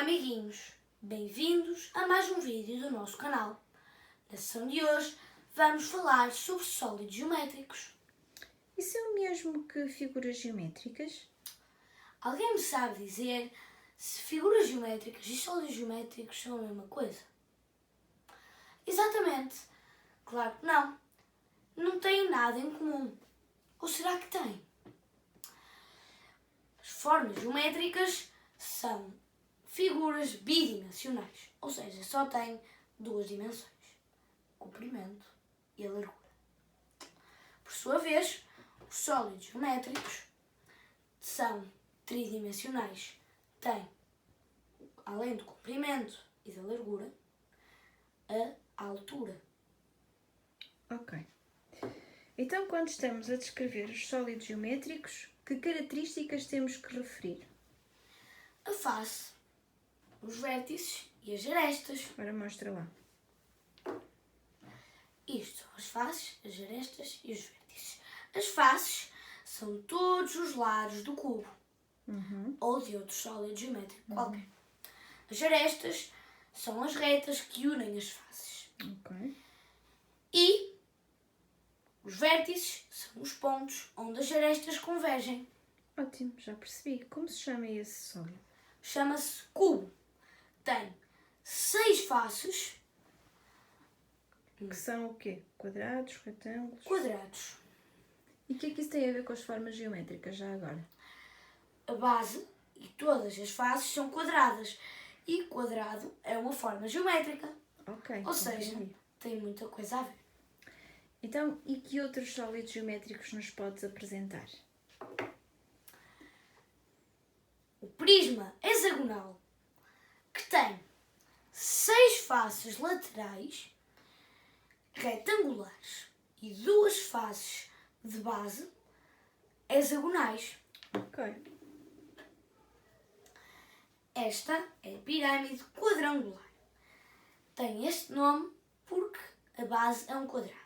Olá amiguinhos, bem-vindos a mais um vídeo do nosso canal. Na sessão de hoje vamos falar sobre sólidos geométricos. Isso é o mesmo que figuras geométricas? Alguém me sabe dizer se figuras geométricas e sólidos geométricos são a mesma coisa? Exatamente, claro que não. Não têm nada em comum. Ou será que têm? As formas geométricas são figuras bidimensionais, ou seja, só têm duas dimensões, o comprimento e a largura. Por sua vez, os sólidos geométricos são tridimensionais, têm, além do comprimento e da largura, a altura. Ok. Então, quando estamos a descrever os sólidos geométricos, que características temos que referir? A face, os vértices e as arestas. Ora, mostra lá. Isto são as faces, as arestas e os vértices. As faces são todos os lados do cubo ou de outro sólido geométrico qualquer. As arestas são as retas que unem as faces. Ok. E os vértices são os pontos onde as arestas convergem. Ótimo, já percebi. Como se chama esse sólido? Chama-se cubo. Tem 6 faces, Que são o quê? Quadrados, retângulos? quadrados. E o que é que isso tem a ver com as formas geométricas, já agora? A base e todas as faces são quadradas. E quadrado é uma forma geométrica. Ok. Ou seja, compreendi. tem muita coisa a ver. Então, e que outros sólidos geométricos nos podes apresentar? O prisma hexagonal, que tem 6 faces laterais retangulares e 2 faces de base hexagonais. Ok. Esta é a pirâmide quadrangular. Tem este nome porque a base é um quadrado.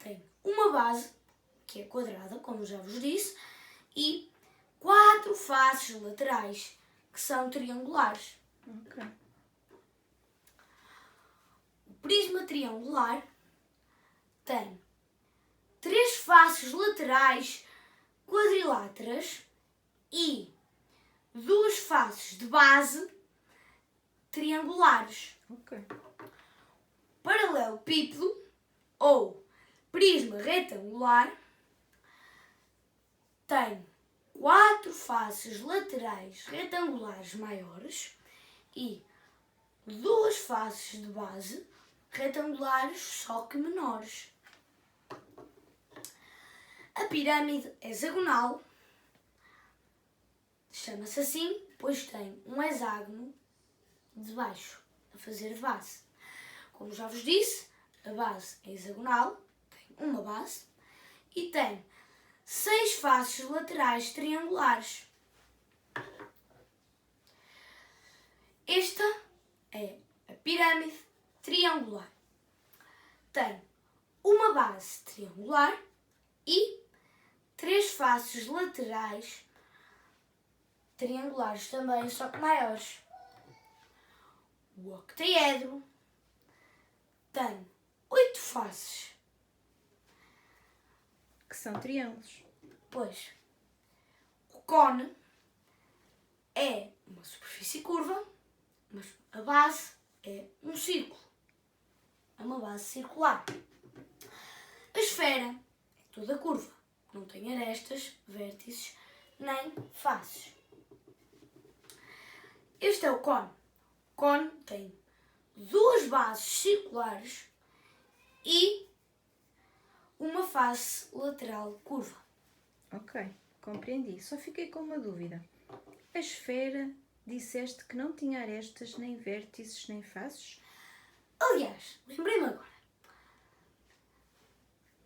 Tem uma base, que é quadrada, como já vos disse, e 4 faces laterais, que são triangulares. Ok. O prisma triangular tem 3 faces laterais quadriláteras e 2 faces de base triangulares. Ok. Paralelepípedo ou prisma retangular tem 4 faces laterais retangulares maiores e 2 faces de base retangulares, só que menores. A pirâmide hexagonal chama-se assim, pois tem um hexágono de baixo a fazer de base. Como já vos disse, a base é hexagonal, tem uma base e tem 6 faces laterais triangulares. Esta é a pirâmide triangular. Tem uma base triangular e 3 faces laterais triangulares também, só que maiores. O octaedro tem 8 faces, Que são triângulos. pois o cone é uma superfície curva, mas a base é um círculo. É uma base circular. A esfera é toda curva, não tem arestas, vértices, nem faces. Este é o cone. O cone tem 2 bases circulares e uma face lateral curva. Ok, compreendi. Só fiquei com uma dúvida. A esfera, disseste que não tinha arestas, nem vértices, nem faces? Aliás, lembrei-me agora.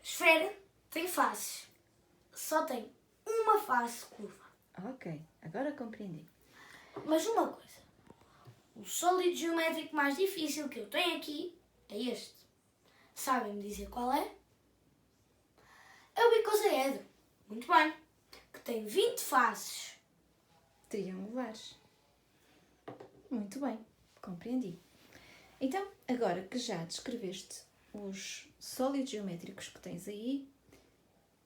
A esfera tem faces. Só tem uma face curva. Ok, agora compreendi. Mas uma coisa. O sólido geométrico mais difícil que eu tenho aqui é este. Sabem-me dizer qual é? É o icosaedro. Muito bem. Que tem 20 faces. Triangulares. Muito bem, compreendi. Então, agora que já descreveste os sólidos geométricos que tens aí,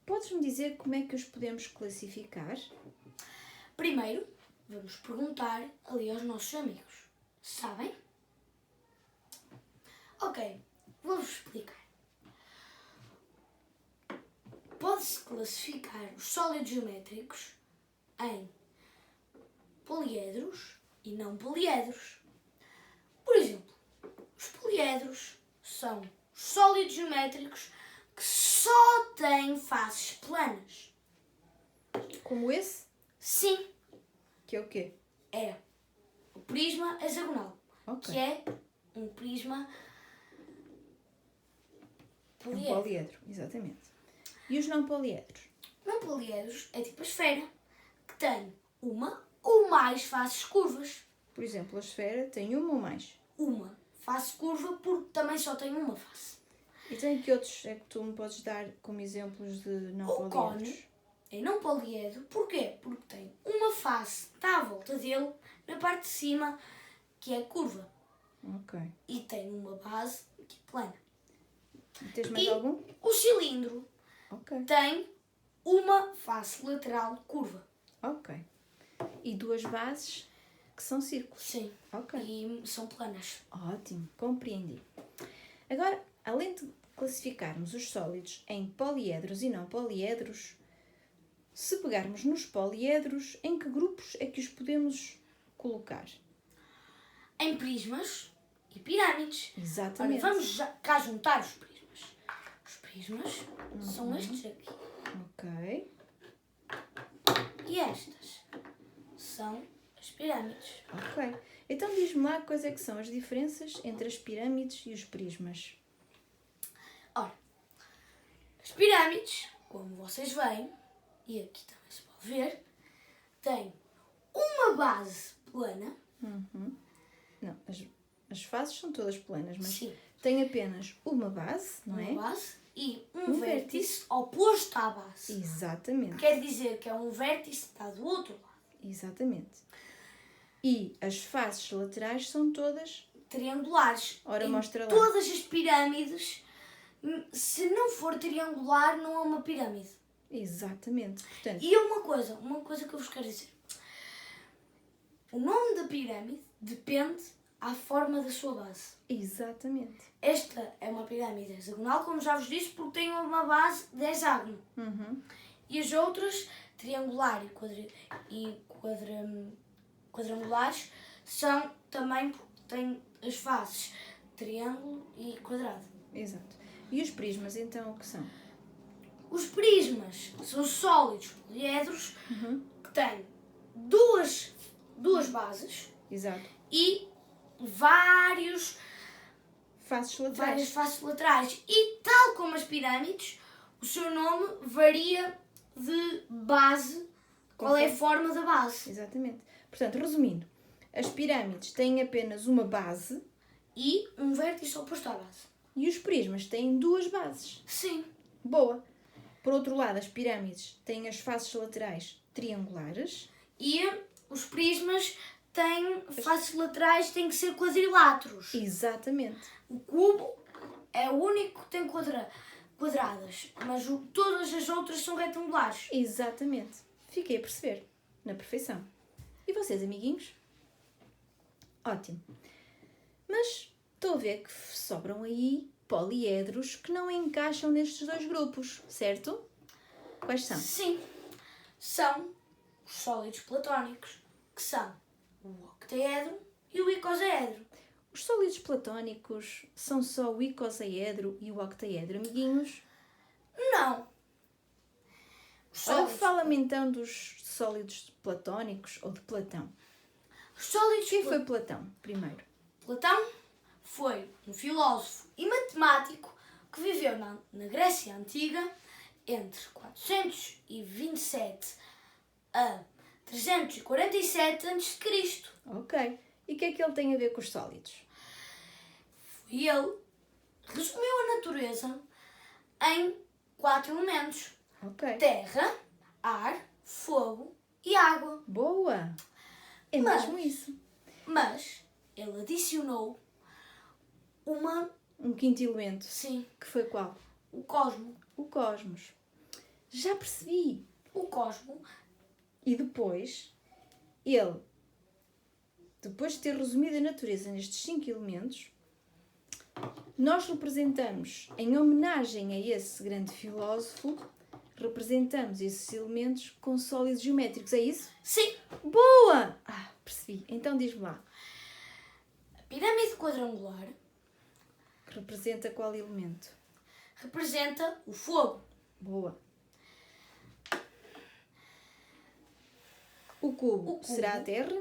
podes-me dizer como é que os podemos classificar? Primeiro, vamos perguntar ali aos nossos amigos. Sabem? Ok, vou-vos explicar. Pode-se classificar os sólidos geométricos em poliedros e não poliedros. Por exemplo, os poliedros são os sólidos geométricos que só têm faces planas. Como esse? Sim, Que é o quê? é o prisma hexagonal, Ok. que é um prisma Um poliedro. poliedro, exatamente. E os não poliedros? Não poliedros é tipo a esfera, que tem uma ou mais faces curvas. Por exemplo, a esfera tem uma ou mais. Uma face curva porque também só tem uma face. Então, em que outros é que tu me podes dar como exemplos de não O poliedros? cone é não poliedro, porquê? Porque tem uma face que está à volta dele, na parte de cima, que é curva. Ok. E tem uma base que é plana. E tens mais E algum? o cilindro Ok. tem uma face lateral curva. Ok. E duas bases que são círculos. Sim. Ok. E são planas. Ótimo, compreendi. Agora, além de classificarmos os sólidos em poliedros e não poliedros, se pegarmos nos poliedros, em que grupos é que os podemos colocar? Em prismas e pirâmides. Ora, Exatamente. vamos cá juntar os prismas. Os prismas são estes aqui. Ok. E estas são as pirâmides. Ok. Então diz-me lá quais é que são as diferenças entre as pirâmides e os prismas. Ora, as pirâmides, como vocês veem, e aqui também se pode ver, têm uma base plana. Não, as faces são todas planas, mas Sim. tem apenas uma base, não é? Uma base e um Um vértice oposto à base. Exatamente. Quer dizer que é um vértice que está do outro lado. Exatamente. E as faces laterais são todas. Triangulares. Ora, em mostra lá. todas as pirâmides, se não for triangular, não é uma pirâmide. Exatamente. Portanto, E uma coisa que eu vos quero dizer. O nome da pirâmide depende à forma da sua base. exatamente. Esta é uma pirâmide hexagonal, como já vos disse, porque tem uma base de hexágono. E as outras, triangular e quadrangulares, são também porque têm as faces triângulo e quadrado. Exato. E os prismas, então, o que são? Os prismas são sólidos poliedros que têm duas bases Exato. e várias Faces laterais. faces laterais. E tal como as pirâmides, o seu nome varia de base, qual é a forma da base. Exatamente. Portanto, resumindo, as pirâmides têm apenas uma base E um vértice oposto à base. e os prismas têm duas bases. Sim. Boa. Por outro lado, as pirâmides têm as faces laterais triangulares. E os prismas têm faces laterais, têm que ser quadriláteros. Exatamente. O cubo é o único que tem quadradas, mas todas as outras são retangulares. Exatamente. Fiquei a perceber. Na perfeição. E vocês, amiguinhos? Ótimo. Mas estou a ver que sobram aí poliedros que não encaixam nestes dois grupos, certo? Quais são? Sim, são os sólidos platónicos, que são o octaedro e o icosaedro. Os sólidos platónicos são só o icosaedro e o octaedro, amiguinhos? Não. Os Ora, sólidos, fala-me então dos sólidos platónicos ou de Platão. os sólidos Quem foi Platão, primeiro? Platão foi um filósofo e matemático que viveu na Grécia Antiga entre 427 a 347 a.C. Ok. E o que é que ele tem a ver com os sólidos? E ele resumiu a natureza em 4 elementos: Ok. terra, ar, fogo e água. Boa! É Mas- mesmo isso. Mas ele adicionou Um quinto elemento. sim, Que foi qual? o cosmo. O cosmos. Já percebi. O cosmo, E depois, ele, depois de ter resumido a natureza nestes 5 elementos, nós representamos, em homenagem a esse grande filósofo, representamos esses elementos com sólidos geométricos, é isso? sim, Boa! Percebi. Então diz-me lá, a pirâmide quadrangular que representa qual elemento? representa o fogo. Boa. O cubo será a Terra?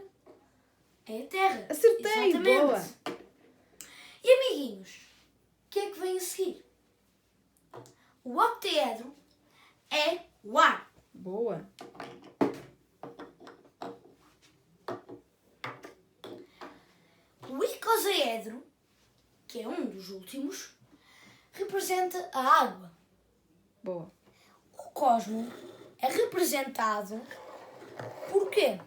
É a Terra. Acertei! Exatamente. Boa! E amiguinhos, o que é que vem a seguir? O octaedro é o ar. Boa! O icosaedro, que é um dos últimos, representa a água. Boa! O cosmo é representado por quê?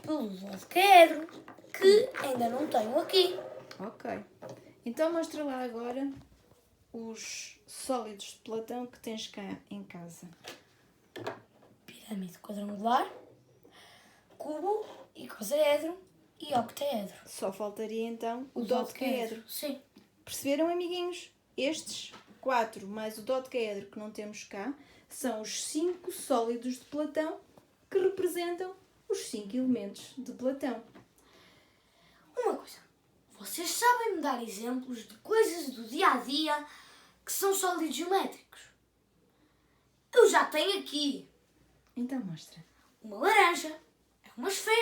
Pelo dodecaedro, que ainda não tenho aqui. Ok. Então mostra lá agora os sólidos de Platão que tens cá em casa. Pirâmide quadrangular, cubo, icosaedro e octaedro. Só faltaria então o dodecaedro. Sim. Perceberam, amiguinhos? Estes 4 mais o dodecaedro que não temos cá são os 5 sólidos de Platão que representam os 5 elementos de Platão. Uma coisa, vocês sabem me dar exemplos de coisas do dia a dia que são sólidos geométricos? Eu já tenho aqui Então mostra. uma laranja, é uma esfera.